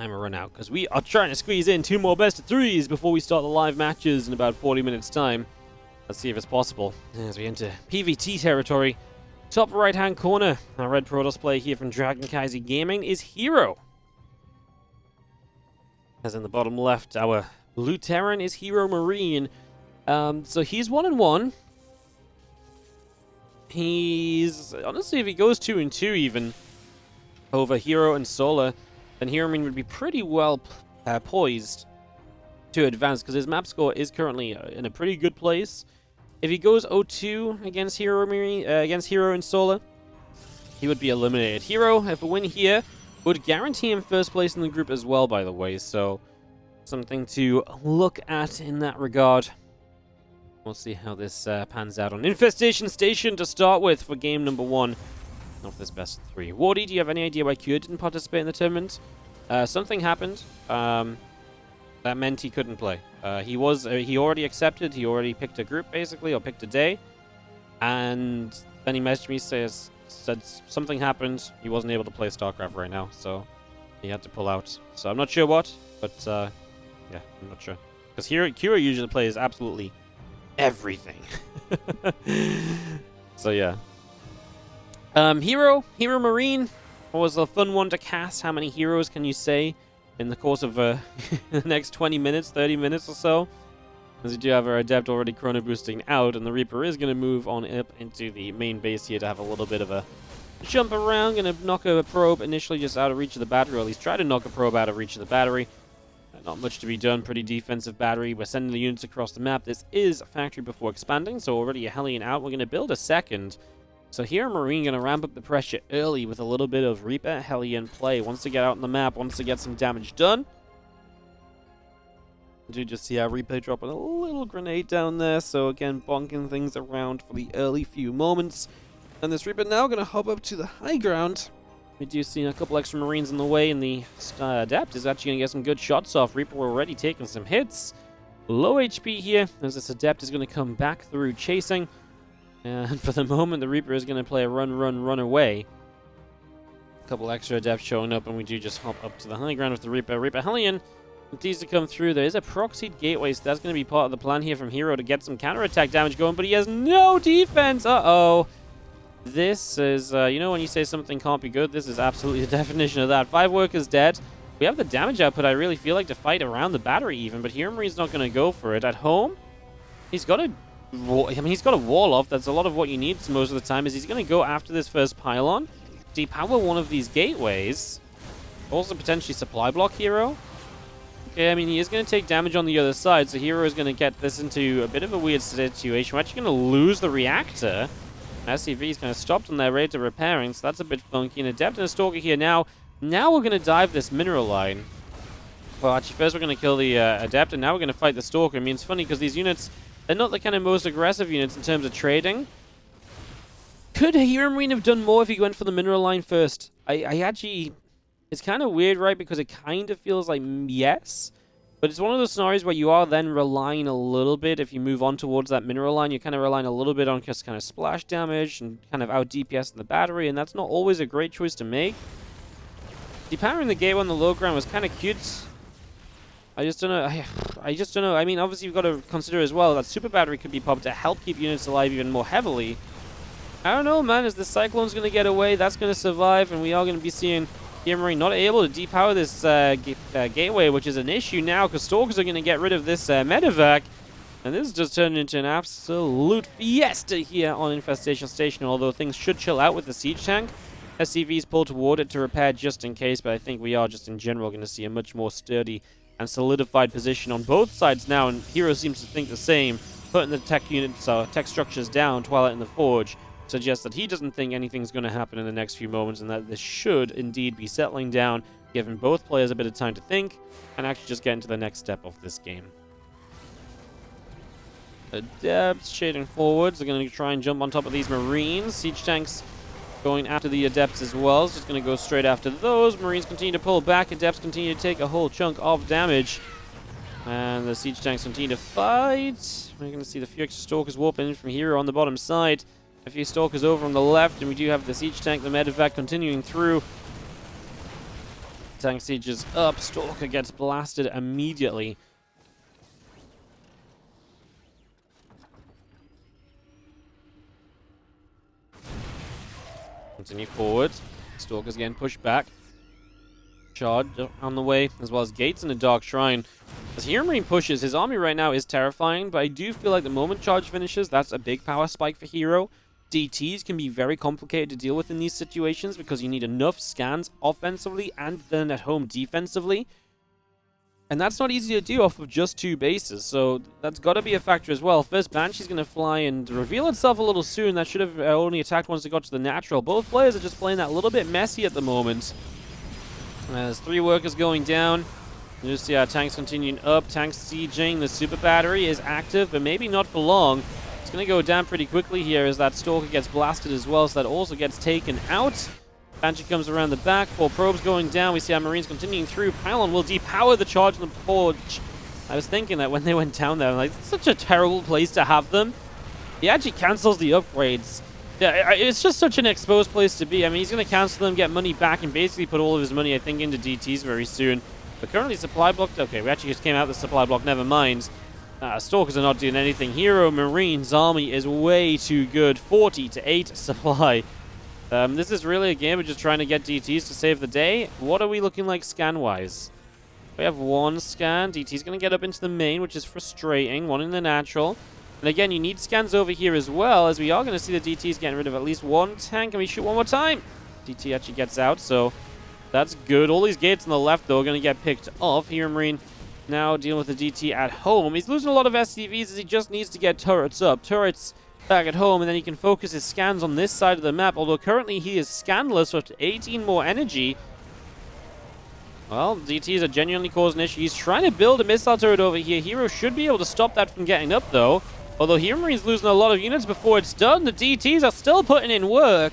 timer run out, because we are trying to squeeze in 2 more best of 3s before we start the live matches in about 40 minutes time. Let's see if it's possible as we enter PvT territory. Top right hand corner, our red Protoss player here from Dragon Kaiser Gaming is herO. As in the bottom left, our blue Terran is herOMarine. So he's 1-1. He's honestly, if he goes 2-2 even over herO and Solar, then herOMarine would be pretty well poised to advance, because his map score is currently in a pretty good place. If he goes 0-2 against herOMarine, against herO and Solar, he would be eliminated. herO, if a win here, would guarantee him first place in the group as well, by the way. So something to look at in that regard. We'll see how this pans out on Infestation Station to start with for game number 1 of this best of 3. Wardy, do you have any idea why Q didn't participate in the tournament? Something happened that meant he couldn't play. He already accepted. He already picked a group, basically, or picked a day. And then he messaged me, said something happened. He wasn't able to play StarCraft right now, so he had to pull out. So I'm not sure what, but yeah, I'm not sure. Because Q usually plays absolutely everything. So yeah. HeroMarine was a fun one to cast. How many heroes can you say in the course of the next 20 minutes, 30 minutes or so? As we do have our Adept already chrono boosting out, and the Reaper is going to move on up into the main base here to have a little bit of a jump around. Going to knock a probe initially just out of reach of the battery, or at least try to knock a probe out of reach of the battery. Not much to be done. Pretty defensive battery. We're sending the units across the map. This is factory before expanding, so already a Hellion out. We're going to build a second. So herOMarine going to ramp up the pressure early with a little bit of Reaper Hellion play. Wants to get out on the map, wants to get some damage done. Do just see our Reaper dropping a little grenade down there. So again, bonking things around for the early few moments. And this Reaper now going to hop up to the high ground. We do see a couple extra Marines in the way, and the Adept is actually going to get some good shots off. Reaper already taking some hits. Low HP here, as this Adept is going to come back through chasing. And for the moment, the Reaper is going to play a run away. A couple extra Adepts showing up, and we do just hop up to the high ground with the Reaper. Reaper Hellion continues to come through. There is a proxied gateway, so that's going to be part of the plan here from herO to get some counterattack damage going, but he has no defense. Uh-oh. This is, you know when you say something can't be good? This is absolutely the definition of that. 5 workers dead. We have the damage output I really feel like to fight around the battery even, but herOMarine's not going to go for it. At home, he's got a wall off. That's a lot of what you need most of the time, is he's going to go after this first pylon, depower one of these gateways, also potentially supply block herO. Okay, I mean, he is going to take damage on the other side, so herO is going to get this into a bit of a weird situation. We're actually going to lose the reactor. SCV is kind of stopped on their rate of repairing, so that's a bit funky. An Adept and a Stalker here now. Now we're going to dive this mineral line. Well, actually, first we're going to kill the Adept, and now we're going to fight the Stalker. I mean, it's funny because these units, they're not the kind of most aggressive units in terms of trading. Could herOMarine have done more if he went for the mineral line first? I actually... It's kind of weird, right? Because it kind of feels like yes. But it's one of those scenarios where you are then relying a little bit, if you move on towards that mineral line, you're kind of relying a little bit on just kind of splash damage and kind of out DPS in the battery, and that's not always a great choice to make. Depowering the gateway on the low ground was kind of cute. I just don't know. I just don't know. I mean, obviously you've got to consider as well that super battery could be popped to help keep units alive even more heavily. I don't know, man. Is the Cyclone's going to get away? That's going to survive, and we are going to be seeing herOMarine not able to depower this gateway, which is an issue now because Stalkers are going to get rid of this medevac. And this has just turned into an absolute fiesta here on Infestation Station, although things should chill out with the siege tank. SCV's pulled toward it to repair just in case, but I think we are just in general going to see a much more sturdy and solidified position on both sides now, and herO seems to think the same. Putting the tech units, tech structures down, Twilight in the Forge, suggests that he doesn't think anything's going to happen in the next few moments, and that this should indeed be settling down, giving both players a bit of time to think, and actually just get into the next step of this game. Adepts shading forwards. They're going to try and jump on top of these Marines. Siege tanks going after the Adepts as well. It's just going to go straight after those. Marines continue to pull back. Adepts continue to take a whole chunk of damage. And the Siege tanks continue to fight. We're going to see the few extra Stalkers warp in from herO on the bottom side. A few Stalkers over on the left, and we do have the Siege tank, the medevac, continuing through. Tank siege is up. Stalker gets blasted immediately. Continue forward. Stalker's getting pushed back. Charge on the way, as well as Gates in the Dark Shrine. As HeroMarine pushes, his army right now is terrifying, but I do feel like the moment Charge finishes, that's a big power spike for Hero. DTs can be very complicated to deal with in these situations because you need enough scans offensively and then at home defensively. And that's not easy to do off of just 2 bases, so that's got to be a factor as well. First, Banshee's going to fly and reveal itself a little soon. That should have only attacked once it got to the natural. Both players are just playing that a little bit messy at the moment. There's 3 workers going down. You just see our tanks continuing up. Tanks sieging. The super battery is active, but maybe not for long. It's going to go down pretty quickly here as that Stalker gets blasted as well, so that also gets taken out. Banshee comes around the back. 4 probes going down. We see our Marines continuing through. Pylon will depower the charge in the forge. I was thinking that when they went down there, like, it's such a terrible place to have them. He actually cancels the upgrades. Yeah, it's just such an exposed place to be. I mean, he's going to cancel them, get money back, and basically put all of his money, I think, into DTs very soon. But currently, supply blocked. Okay, we actually just came out the supply block. Never mind. Stalkers are not doing anything. HeroMarine's army is way too good. 40-8 supply. This is really a game of just trying to get DTs to save the day. What are we looking like scan-wise? We have 1 scan. DT's going to get up into the main, which is frustrating. 1 in the natural. And again, you need scans over here as well, as we are going to see the DTs getting rid of at least 1 tank. And we shoot 1 more time. DT actually gets out, so that's good. All these gates on the left, though, are going to get picked off. HeroMarine now dealing with the DT at home. He's losing a lot of SCVs as he just needs to get turrets up. Turrets back at home, and then he can focus his scans on this side of the map, although currently he is scanless with 18 more energy. Well, DTs are genuinely causing issues. He's trying to build a missile turret over here. Hero should be able to stop that from getting up, though. Although HeroMarine's losing a lot of units before it's done, the DTs are still putting in work.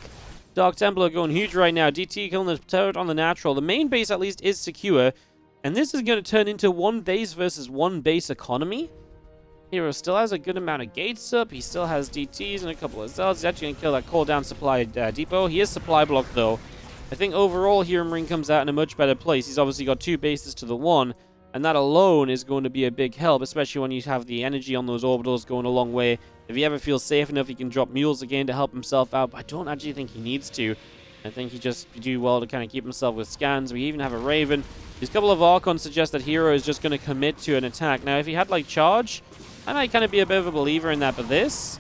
Dark Templar going huge right now. DT killing the turret on the natural. The main base, at least, is secure. And this is going to turn into 1 base versus 1 base economy. Hero still has a good amount of gates up. He still has DTs and a couple of Zelds. He's actually going to kill that call down supply depot. He is supply blocked, though. I think overall, HeroMarine comes out in a much better place. He's obviously got 2 bases to the 1. And that alone is going to be a big help, especially when you have the energy on those orbitals going a long way. If he ever feels safe enough, he can drop mules again to help himself out. But I don't actually think he needs to. I think he just do well to kind of keep himself with scans. We even have a Raven. These couple of Archons suggest that Hero is just going to commit to an attack. Now, if he had, like, charge, I might kind of be a bit of a believer in that. But this,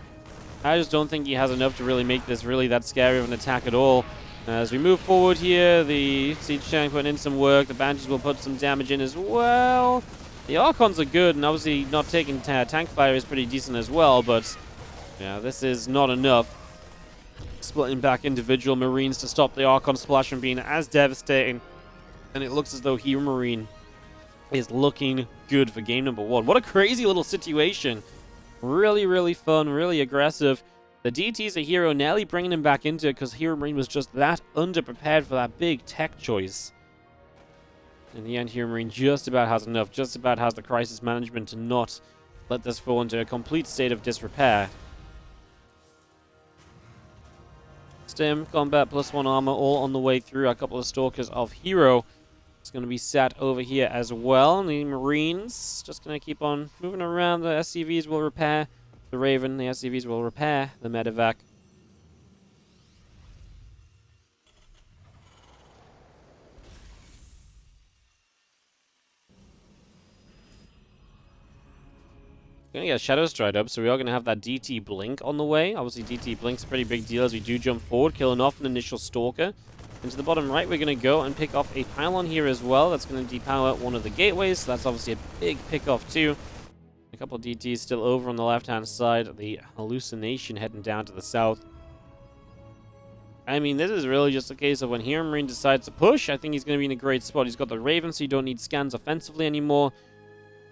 I just don't think he has enough to really make this really that scary of an attack at all. As we move forward here, the Siege Tank putting in some work. The Banshees will put some damage in as well. The Archons are good, and obviously not taking tank fire is pretty decent as well, but yeah, this is not enough. Splitting back individual Marines to stop the Archon splash from being as devastating. And it looks as though HeroMarine is looking good for game number 1. What a crazy little situation. Really, really fun, really aggressive. The DTs of Hero nearly bringing him back into it because HeroMarine was just that underprepared for that big tech choice. In the end, HeroMarine just about has enough, just about has the crisis management to not let this fall into a complete state of disrepair. Stim, combat, +1 armor, all on the way through. A couple of Stalkers of Hero. It's going to be sat over here as well. And the Marines just going to keep on moving around. The SCVs will repair the Raven. The SCVs will repair the medevac. Going to get Shadow Stride up, so we are going to have that DT Blink on the way. Obviously, DT Blink's a pretty big deal as we do jump forward, killing off an initial Stalker. Into the bottom right, we're going to go and pick off a Pylon here as well. That's going to depower one of the gateways, so that's obviously a big pick-off too. A couple of DTs still over on the left-hand side. The Hallucination heading down to the south. I mean, this is really just a case of when HeroMarine decides to push, I think he's going to be in a great spot. He's got the Raven, so you don't need scans offensively anymore.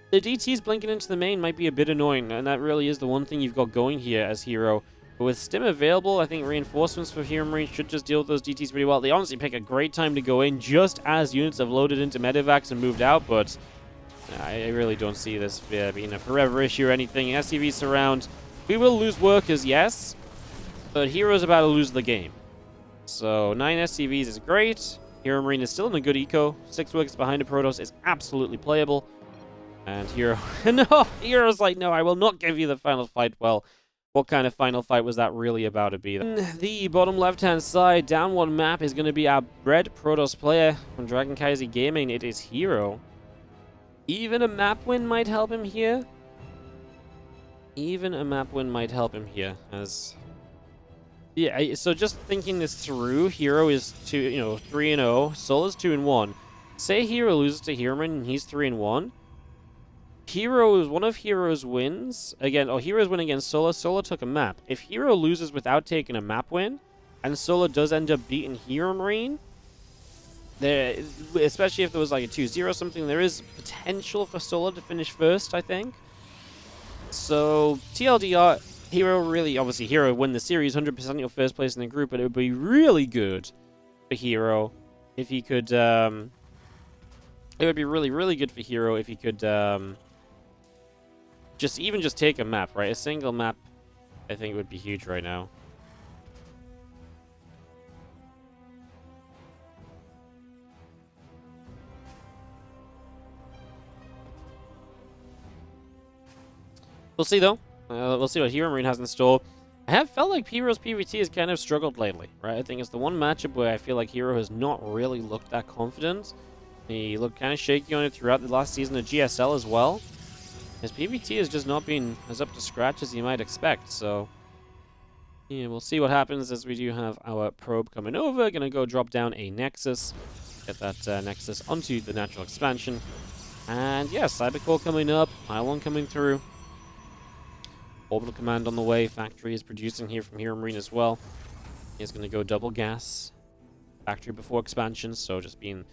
The DTs blinking into the main might be a bit annoying, and that really is the one thing you've got going here as Hero. But with Stim available, I think reinforcements for HeroMarine should just deal with those DTs pretty well. They honestly pick a great time to go in just as units have loaded into medevacs and moved out, but I really don't see this being a forever issue or anything. SCV surround. We will lose workers, yes, but Hero's about to lose the game. So 9 SCVs is great. HeroMarine is still in a good eco. 6 workers behind a Protoss is absolutely playable. And Hero... no! Hero's like, no, I will not give you the final fight. Well, what kind of final fight was that really about to be? The bottom left-hand side, down one map, is going to be our red Protoss player from Dragon Kaiser Gaming. It is HeroMarine. Even a map win might help him here. Even a map win might help him here, as... Yeah, so just thinking this through, HeroMarine is 3-0, Sola's 2-1. Say HeroMarine loses to HeroMarine and he's 3-1. HeroMarine is one of HeroMarine's wins. Again, HeroMarine's win against Sola. Sola took a map. If HeroMarine loses without taking a map win, and Sola does end up beating HeroMarine, there, especially if there was like a 2-0 something, there is potential for Sola to finish first, I think. So, TLDR, obviously HeroMarine win the series, 100% your first place in the group, but it would be really good for HeroMarine if he could, it would be really, really good for HeroMarine if he could, just take a map, right? A single map, I think, would be huge right now. We'll see, though. We'll see what HeroMarine has in store. I have felt like Hero's PvT has kind of struggled lately, right? I think it's the one matchup where I feel like Hero has not really looked that confident. He looked kind of shaky on it throughout the last season of GSL as well. His PvT has just not been as up to scratch as you might expect, so... yeah, we'll see what happens as we do have our probe coming over. Gonna go drop down a Nexus. Get that Nexus onto the natural expansion. And yeah, Cybercore coming up. Pylon coming through. Orbital Command on the way. Factory is producing here from HeroMarine as well. He's going to go double gas. Factory before expansion, so just being...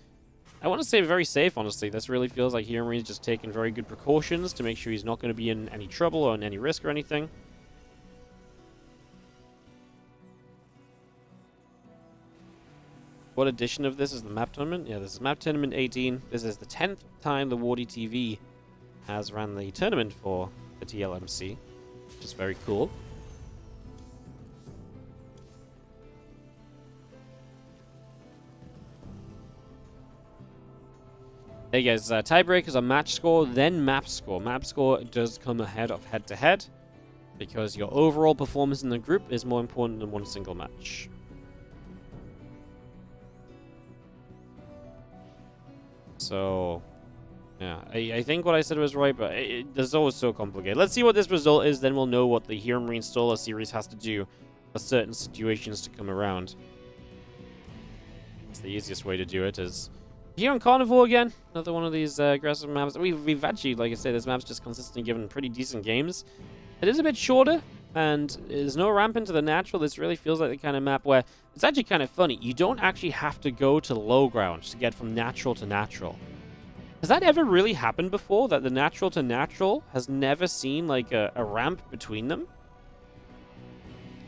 I want to say very safe, honestly. This really feels like HeroMarine's just taking very good precautions to make sure he's not going to be in any trouble or in any risk or anything. What edition of this is the map tournament? Yeah, this is map tournament 18. This is the 10th time the WardiTV has ran the tournament for the TLMC. Which is very cool. Hey guys, tiebreakers are match score, then map score. Map score does come ahead of head-to-head, because your overall performance in the group is more important than one single match. So... yeah, I think what I said was right, but it's always so complicated. Let's see what this result is, then we'll know what the HeroMarine Solar series has to do for certain situations to come around. It's the easiest way to do it is... here on Carnivore again, another one of these aggressive maps. We've actually, like I said, this map's just consistently given pretty decent games. It is a bit shorter, and there's no ramp into the natural. This really feels like the kind of map where... it's actually kind of funny. You don't actually have to go to low ground to get from natural to natural. Has that ever really happened before, that the natural to natural has never seen, like, a ramp between them?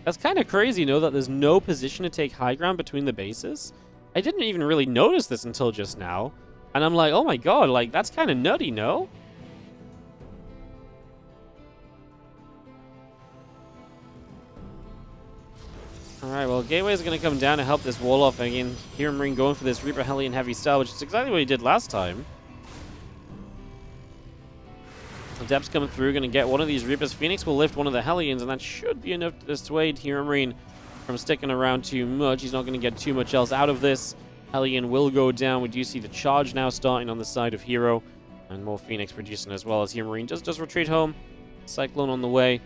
That's kind of crazy, that there's no position to take high ground between the bases. I didn't even really notice this until just now. And I'm like, oh my god, like, that's kind of nutty, no? Alright, well, Gateway's going to come down to help this wall off again. HeroMarine going for this Reaper Hellion heavy style, which is exactly what he did last time. Adept's coming through, going to get one of these Reapers. Phoenix will lift one of the Hellions, and that should be enough to dissuade HeroMarine from sticking around too much. He's not going to get too much else out of this. Hellion will go down. We do see the charge now starting on the side of Hero, and more Phoenix producing as well as HeroMarine does retreat home. Cyclone on the way.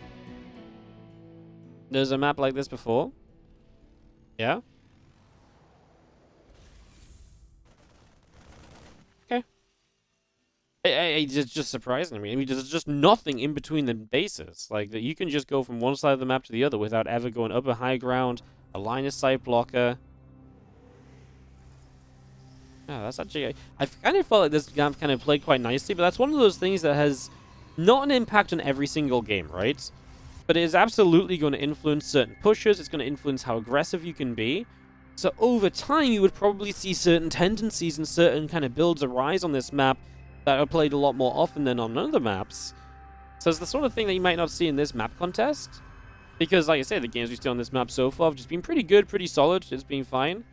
There's a map like this before. Yeah? Okay. It's just surprising to me. I mean, there's just nothing in between the bases. Like, that you can just go from one side of the map to the other without ever going up a high ground, a line of sight blocker. Yeah, that's actually... I kind of felt like this map kind of played quite nicely, but that's one of those things that has not an impact on every single game, right? But it is absolutely going to influence certain pushes. It's going to influence how aggressive you can be. So over time, you would probably see certain tendencies and certain kind of builds arise on this map that are played a lot more often than on other maps. So it's the sort of thing that you might not see in this map contest. Because, like I said, the games we've seen on this map so far have just been pretty good, pretty solid. It's been fine.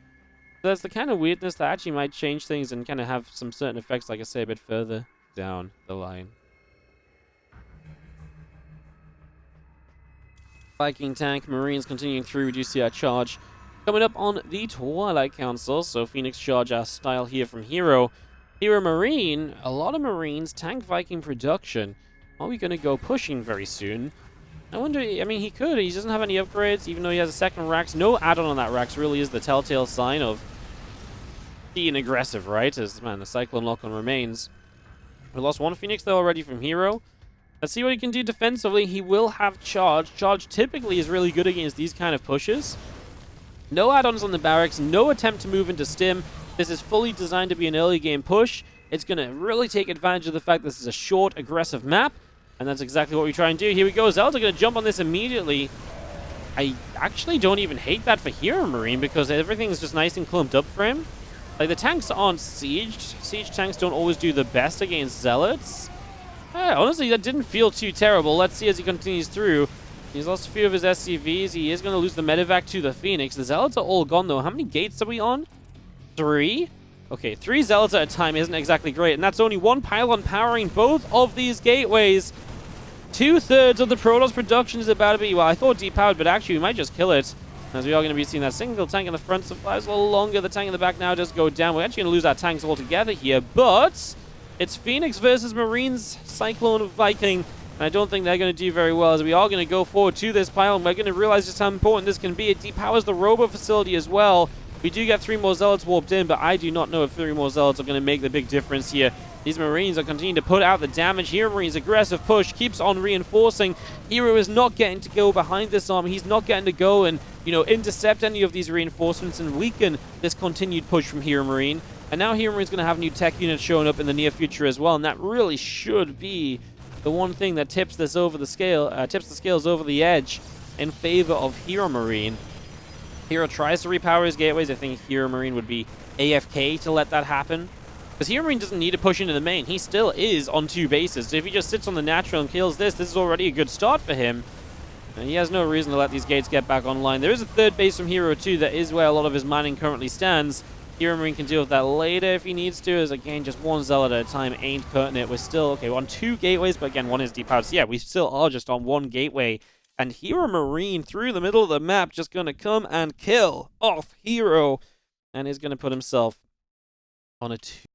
There's the kind of weirdness that actually might change things and kind of have some certain effects, like I say, a bit further down the line. Viking tank, Marines continuing through. We do see our charge coming up on the Twilight Council. So Phoenix charge our style here from HeroMarine, a lot of Marines, tank Viking production. Are we going to go pushing very soon? I wonder, I mean, he could. He doesn't have any upgrades, even though he has a second Rax. No add-on on that Rax really is the telltale sign of being aggressive, right? As, man, the Cyclone lock-on remains. We lost one Phoenix, though, already from HeroMarine. Let's see what he can do defensively. He will have charge. Charge typically is really good against these kind of pushes. No add-ons on the barracks. No attempt to move into stim. This is fully designed to be an early game push. It's going to really take advantage of the fact this is a short, aggressive map. And that's exactly what we try and do. Here we go. Zelda going to jump on this immediately. I actually don't even hate that for HeroMarine because everything's just nice and clumped up for him. Like, the tanks aren't sieged. Siege tanks don't always do the best against Zealots. Honestly, that didn't feel too terrible. Let's see as he continues through. He's lost a few of his SCVs. He is going to lose the medevac to the Phoenix. The Zealots are all gone, though. How many gates are we on? 3? Okay, 3 Zealots at a time isn't exactly great. And that's only one pylon powering both of these gateways. 2/3 of the Protoss production is about to be, well, I thought depowered, but actually we might just kill it. As we are going to be seeing that single tank in the front supplies a little longer. The tank in the back now does go down. We're actually going to lose our tanks altogether here, but it's Phoenix versus Marines, Cyclone Viking, and I don't think they're going to do very well as we are going to go forward to this pylon. We're going to realize just how important this can be. It depowers the robo facility as well. We do get 3 more Zealots warped in, but I do not know if 3 more Zealots are going to make the big difference here. These Marines are continuing to put out the damage. HeroMarine's aggressive push keeps on reinforcing. Hero is not getting to go behind this army. He's not getting to go and, you know, intercept any of these reinforcements and weaken this continued push from HeroMarine. And now HeroMarine's going to have new tech units showing up in the near future as well, and that really should be the one thing that tips this over the scale, tips the scales over the edge in favor of HeroMarine. Hero tries to repower his gateways. I think HeroMarine would be AFK to let that happen. Because HeroMarine doesn't need to push into the main. He still is on 2 bases. So if he just sits on the natural and kills this is already a good start for him. And he has no reason to let these gates get back online. There is a 3rd base from Hero too. That is where a lot of his mining currently stands. HeroMarine can deal with that later if he needs to. As again, just 1 Zealot at a time ain't cutting it. We're still, okay, we're on 2 gateways, but again, 1 is depowered. So yeah, we still are just on 1 gateway. And HeroMarine through the middle of the map just going to come and kill off Hero. And is going to put himself on a 2.